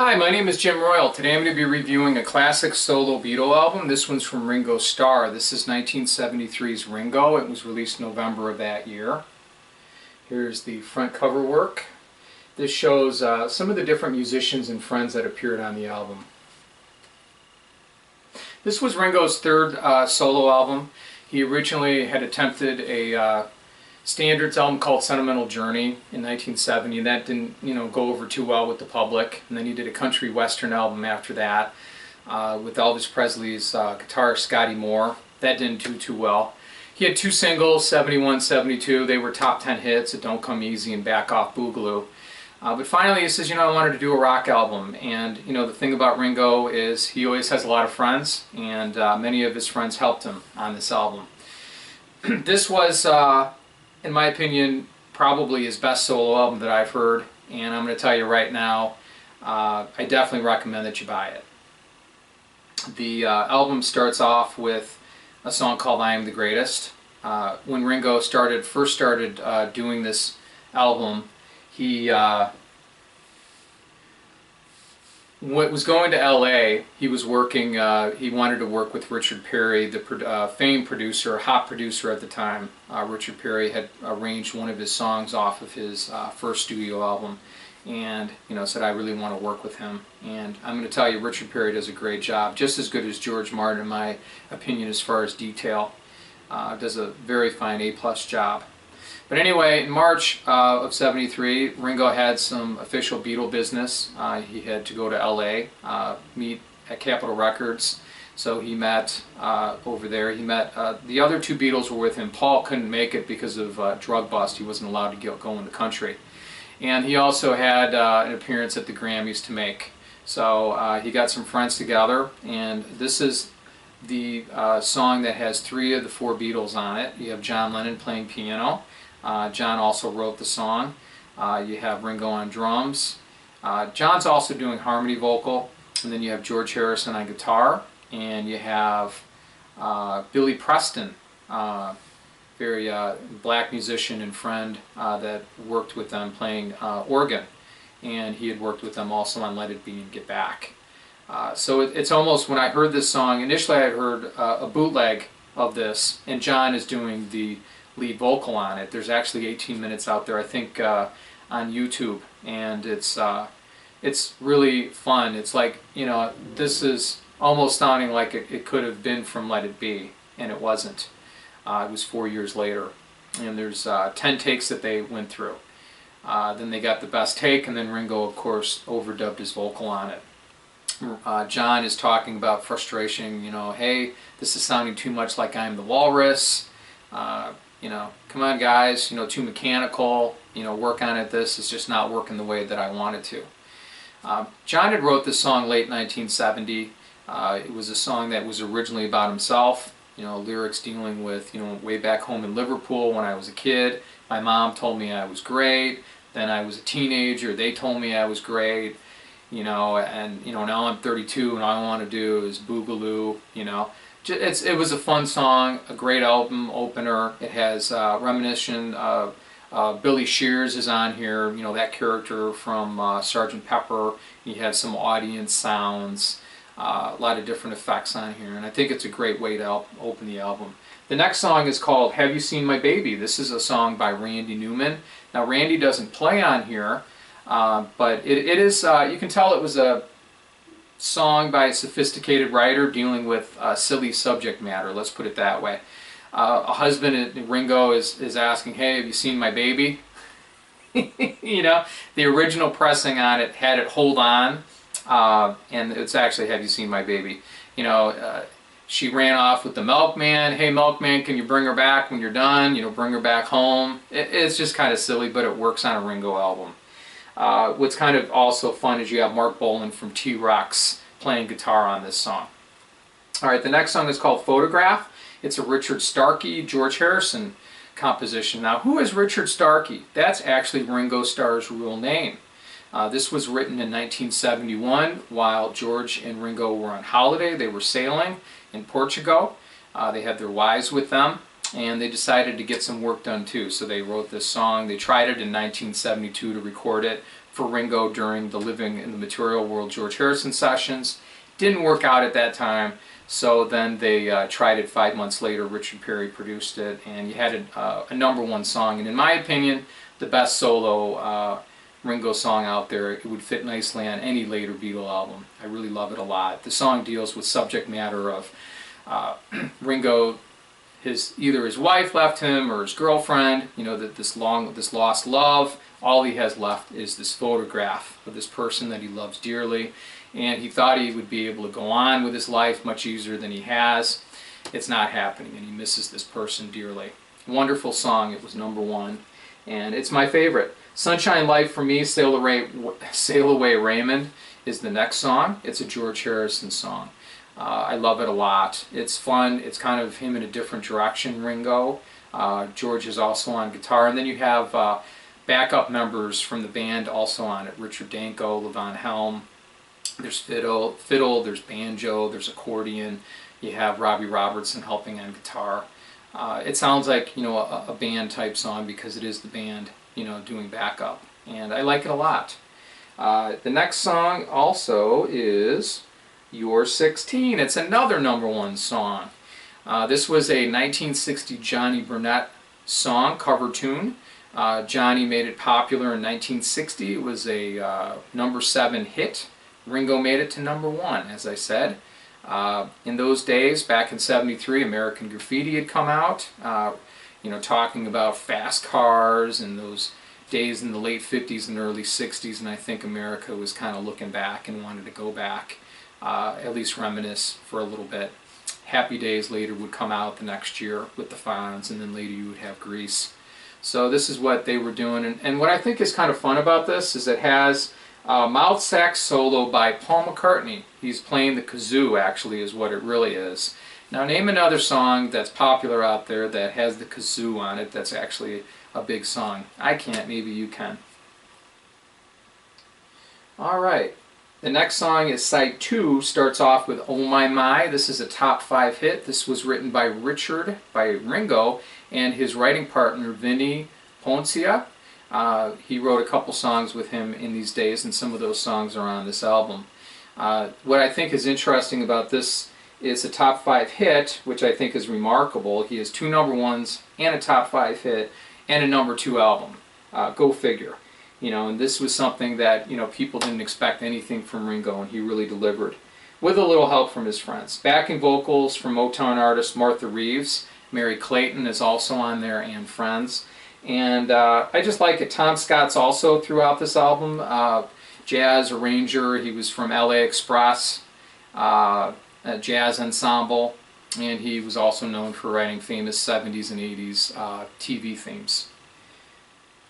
Hi, my name is Jim Royal. Today I'm going to be reviewing a classic solo Beatle album. This one's from Ringo Starr. This is 1973's Ringo. It was released November of that year. Here's the front cover work. This shows some of the different musicians and friends that appeared on the album. This was Ringo's third solo album. He originally had attempted a standards album called Sentimental Journey in 1970, and that didn't, go over too well with the public. And then he did a country western album after that with Elvis Presley's guitarist Scotty Moore. That didn't do too well. He had two singles, 71, 72. They were top 10 hits, It Don't Come Easy and Back Off Boogaloo. But finally he says, I wanted to do a rock album. And the thing about Ringo is he always has a lot of friends, and many of his friends helped him on this album. This was in my opinion, probably his best solo album that I've heard, and I'm going to tell you right now, I definitely recommend that you buy it. The album starts off with a song called I Am the Greatest. When Ringo first started doing this album, he was going to LA. He was working, he wanted to work with Richard Perry, the famed producer, hot producer at the time. Richard Perry had arranged one of his songs off of his first studio album, and said, I really want to work with him. And I'm going to tell you, Richard Perry does a great job, just as good as George Martin in my opinion as far as detail. Does a very fine A+ job. But anyway, in March of '73, Ringo had some official Beatle business. He had to go to LA, meet at Capitol Records. So he met over there. He met, the other two Beatles were with him. Paul couldn't make it because of drug bust. He wasn't allowed to go in the country. And he also had an appearance at the Grammys to make. So he got some friends together, and this is the song that has 3 of the 4 Beatles on it. You have John Lennon playing piano. John also wrote the song. You have Ringo on drums. John's also doing harmony vocal. And then you have George Harrison on guitar. And you have Billy Preston, very black musician and friend that worked with them playing organ. And he had worked with them also on Let It Be and Get Back. So it's almost, when I heard this song, initially I had heard a bootleg of this, and John is doing the lead vocal on it. There's actually 18 minutes out there, I think, on YouTube, and it's really fun. It's like, this is almost sounding like it could have been from Let It Be, and it wasn't. It was 4 years later, and there's 10 takes that they went through. Then they got the best take, and then Ringo, of course, overdubbed his vocal on it. John is talking about frustration, hey, this is sounding too much like I'm the Walrus. Come on guys, too mechanical, work on it, this is just not working the way that I want it to. John had wrote this song late 1970. It was a song that was originally about himself, lyrics dealing with, way back home in Liverpool when I was a kid, my mom told me I was great, then I was a teenager, they told me I was great, and now I'm 32 and all I want to do is boogaloo, It was a fun song, a great album opener. It has reminiscence of Billy Shears is on here, that character from Sgt. Pepper. He had some audience sounds, a lot of different effects on here, and I think it's a great way to open the album. The next song is called Have You Seen My Baby? This is a song by Randy Newman. Now Randy doesn't play on here, but it is, you can tell it was a song by a sophisticated writer dealing with silly subject matter, let's put it that way. A husband, Ringo, is asking, hey, have you seen my baby? The original pressing on it had it Hold On, and it's actually Have You Seen My Baby? She ran off with the milkman, hey milkman, can you bring her back when you're done, bring her back home. It's just kind of silly, but it works on a Ringo album. What's kind of also fun is you have Mark Bolan from T-Rex playing guitar on this song. Alright, the next song is called Photograph. It's a Richard Starkey, George Harrison composition. Now, who is Richard Starkey? That's actually Ringo Starr's real name. This was written in 1971 while George and Ringo were on holiday. They were sailing in Portugal. They had their wives with them. and they decided to get some work done too. So they wrote this song. They tried it in 1972 to record it for Ringo during the Living in the Material World George Harrison sessions. Didn't work out at that time, so then they tried it 5 months later. Richard Perry produced it, and you had a #1 song. And in my opinion, the best solo Ringo song out there. It would fit nicely on any later Beatle album. I really love it a lot. The song deals with subject matter of Ringo, either his wife left him or his girlfriend, you know, that this lost love. All he has left is this photograph of this person that he loves dearly, and he thought he would be able to go on with his life much easier than he has. It's not happening, and he misses this person dearly. Wonderful song. It was #1, and it's my favorite. Sunshine Life for me, Sail Away Raymond is the next song. It's a George Harrison song. I love it a lot. It's fun. It's kind of him in a different direction, Ringo. George is also on guitar, and then you have backup members from the band also on it. Richard Danko, Levon Helm. There's fiddle, there's banjo, there's accordion. You have Robbie Robertson helping on guitar. It sounds like, you know, a band type song because it is the band, you know, doing backup, and I like it a lot. The next song also is You're 16. It's another #1 song. This was a 1960 Johnny Burnett song, cover tune. Johnny made it popular in 1960. It was a #7 hit. Ringo made it to #1, as I said. In those days, back in '73, American Graffiti had come out, you know, talking about fast cars and those days in the late 50s and early 60s, and I think America was kind of looking back and wanted to go back, at least reminisce for a little bit. Happy Days later would come out the next year with the Fonz, and then later you would have Grease. So this is what they were doing, and what I think is kind of fun about this is it has mouth sax solo by Paul McCartney. He's playing the kazoo, actually, is what it really is. Now name another song that's popular out there that has the kazoo on it that's actually a big song. I can't, maybe you can. Alright, the next song is side 2, starts off with Oh My My. This is a top 5 hit. This was written by Ringo, and his writing partner Vinnie Poncia. He wrote a couple songs with him in these days, and some of those songs are on this album. What I think is interesting about this is a top 5 hit, which I think is remarkable. He has 2 #1s and a top 5 hit and a #2 album. Go figure. You know, and this was something that, you know, people didn't expect anything from Ringo, and he really delivered with a little help from his friends. Backing vocals from Motown artist Martha Reeves. Mary Clayton is also on there, and friends. And I just like it. Tom Scott's also throughout this album. Jazz arranger. He was from LA Express, a jazz ensemble, and he was also known for writing famous 70s and 80s TV themes.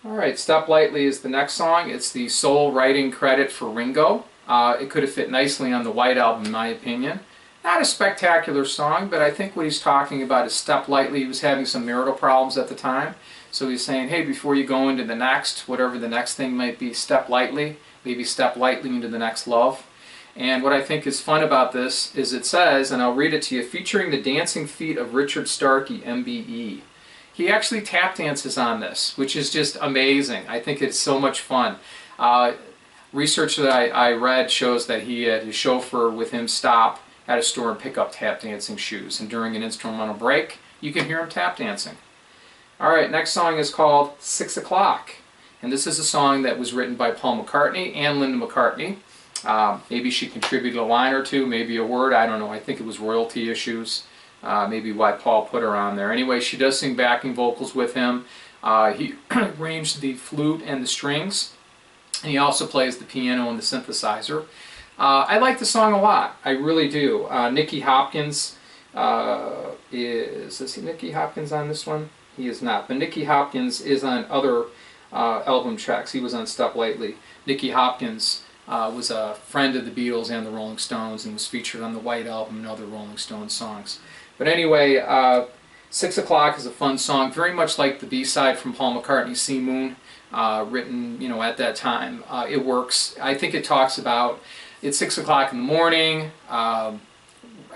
Alright, Step Lightly is the next song. It's the sole writing credit for Ringo. It could have fit nicely on the White Album, in my opinion. Not a spectacular song, but I think what he's talking about is step lightly. He was having some marital problems at the time, so he's saying, hey, before you go into the next, whatever the next thing might be, step lightly. Maybe step lightly into the next love. And what I think is fun about this is it says, and I'll read it to you, featuring the dancing feet of Richard Starkey, MBE. He actually tap dances on this, which is just amazing. I think it's so much fun. Research that I read shows that he had his chauffeur with him stop at a store and pick up tap dancing shoes, and during an instrumental break you can hear him tap dancing. Alright, next song is called 6 O'Clock, and this is a song that was written by Paul McCartney and Linda McCartney. Maybe she contributed a line or two, maybe a word, I don't know. I think it was royalty issues, maybe why Paul put her on there. Anyway, she does sing backing vocals with him. He arranged the flute and the strings, and he also plays the piano and the synthesizer. I like the song a lot, I really do. Nicky Hopkins is he Nicky Hopkins on this one? He is not, but Nicky Hopkins is on other album tracks. He was on Step Lightly. Nicky Hopkins was a friend of the Beatles and the Rolling Stones and was featured on the White Album and other Rolling Stones songs. But anyway, 6 O'Clock is a fun song, very much like the B-side from Paul McCartney's Sea Moon, written, you know, at that time. It works. I think it talks about it's 6 o'clock in the morning. I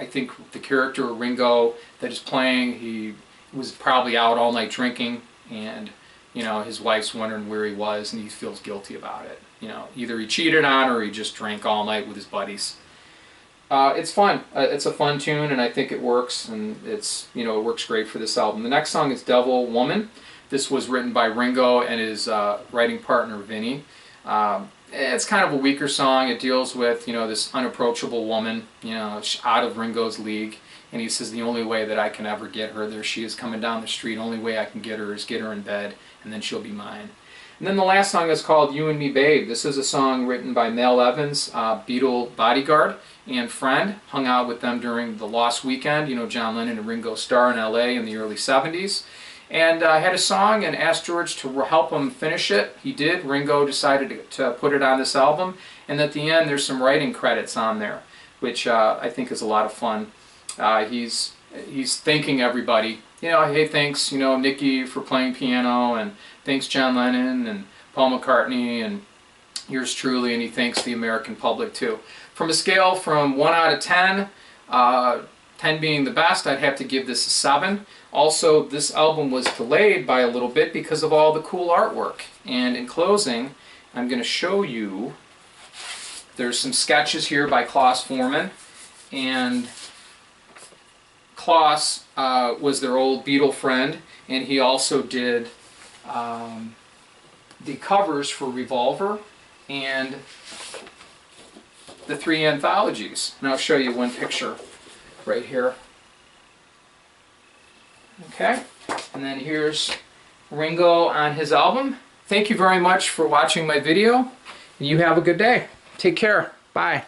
think the character Ringo that is playing, he was probably out all night drinking, and you know, his wife's wondering where he was, and he feels guilty about it. You know, either he cheated on her or he just drank all night with his buddies. It's fun. It's a fun tune, and I think it works, and it's, you know, it works great for this album. The next song is Devil Woman. This was written by Ringo and his writing partner Vinny. It's kind of a weaker song. It deals with, you know, this unapproachable woman, you know, out of Ringo's league, and he says the only way that I can ever get her, there she is coming down the street, only way I can get her is get her in bed, and then she'll be mine. And then the last song is called You and Me Babe. This is a song written by Mel Evans, Beatle bodyguard and friend. Hung out with them during the Lost Weekend, you know, John Lennon and Ringo Starr in LA in the early 70s. And had a song and asked George to help him finish it. He did. Ringo decided to put it on this album. And at the end, there's some writing credits on there, which I think is a lot of fun. He's thanking everybody. You know, hey, thanks, you know, Nicky for playing piano, and thanks John Lennon and Paul McCartney and yours truly, and he thanks the American public too. From a scale from 1 out of 10, 10 being the best, I'd have to give this a 7. Also, this album was delayed by a little bit because of all the cool artwork. And in closing, I'm going to show you, there's some sketches here by Klaus Foreman, and Klaus was their old Beatle friend, and he also did the covers for Revolver and the 3 anthologies. And I'll show you one picture right here. Okay, and then here's Ringo on his album. Thank you very much for watching my video. You have a good day. Take care. Bye.